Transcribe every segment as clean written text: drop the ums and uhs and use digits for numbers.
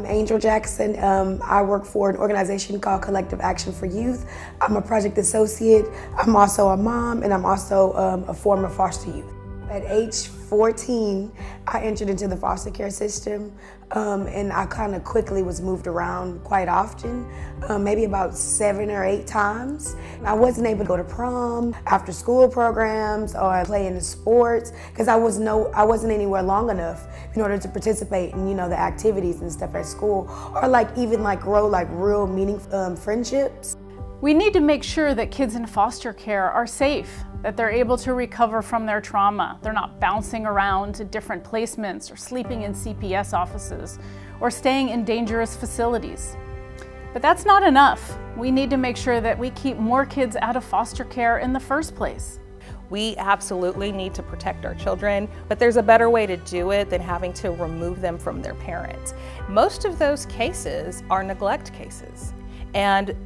I'm Angel Jackson. I work for an organization called Collective Action for Youth. I'm a project associate. I'm also a mom, and I'm also a former foster youth. At age 14, I entered into the foster care system, and I kind of quickly was moved around quite often, maybe about 7 or 8 times. I wasn't able to go to prom, after school programs, or play in the sports, because I wasn't anywhere long enough in order to participate in, the activities and stuff at school, or even grow real meaningful friendships. We need to make sure that kids in foster care are safe, that they're able to recover from their trauma. They're not bouncing around to different placements or sleeping in CPS offices or staying in dangerous facilities. But that's not enough. We need to make sure that we keep more kids out of foster care in the first place. We absolutely need to protect our children, but there's a better way to do it than having to remove them from their parents. Most of those cases are neglect cases. And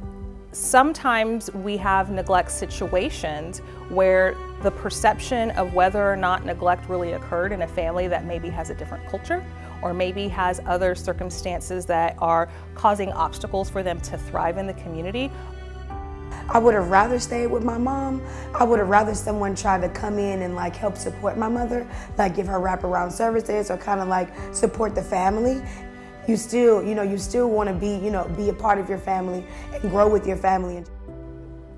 sometimes we have neglect situations where the perception of whether or not neglect really occurred in a family that maybe has a different culture or maybe has other circumstances that are causing obstacles for them to thrive in the community. I would have rather stayed with my mom. I would have rather someone try to come in and help support my mother, give her wraparound services or kind of support the family. You still want to be a part of your family and grow with your family.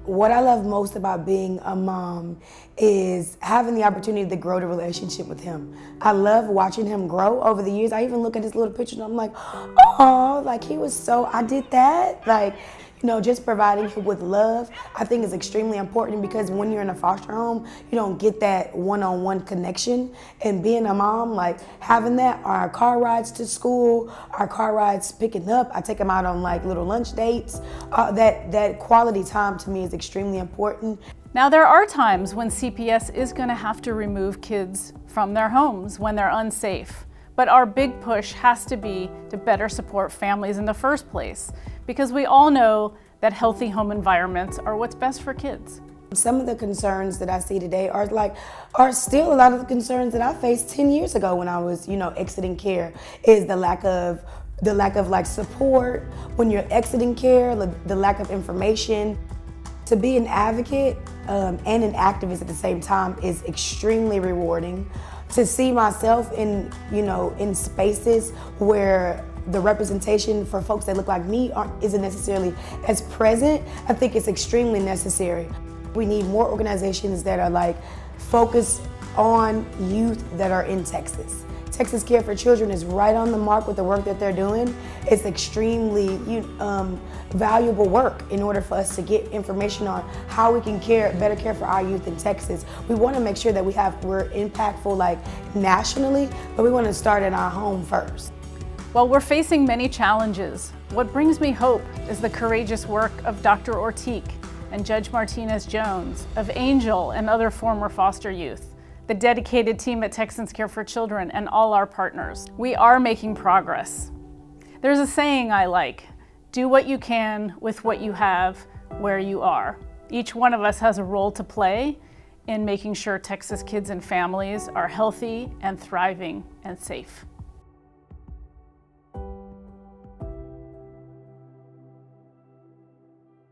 What I love most about being a mom is having the opportunity to grow the relationship with him. I love watching him grow over the years. I even look at his little picture and I'm like, oh, he was I did that. Just providing him with love, I think is extremely important, because when you're in a foster home, you don't get that one-on-one connection. And being a mom, having that, our car rides to school, our car rides picking up, I take them out on little lunch dates. That quality time to me is extremely important. Now, there are times when CPS is going to have to remove kids from their homes when they're unsafe. But our big push has to be to better support families in the first place, because we all know that healthy home environments are what's best for kids. Some of the concerns that I see today are still a lot of the concerns that I faced 10 years ago when I was, exiting care, is the lack of support when you're exiting care, the lack of information. To be an advocate and an activist at the same time is extremely rewarding. To see myself in spaces where the representation for folks that look like me isn't necessarily as present, I think it's extremely necessary. We need more organizations that are focused on youth that are in Texas. Texas Care for Children is right on the mark with the work that they're doing. It's extremely valuable work in order for us to get information on how we can better care for our youth in Texas. We want to make sure that we're impactful nationally, but we want to start in our home first. While we're facing many challenges, what brings me hope is the courageous work of Dr. Ortiq and Judge Martinez Jones, of Angel and other former foster youth, the dedicated team at Texans Care for Children, and all our partners. We are making progress. There's a saying I like: do what you can with what you have where you are. Each one of us has a role to play in making sure Texas kids and families are healthy and thriving and safe.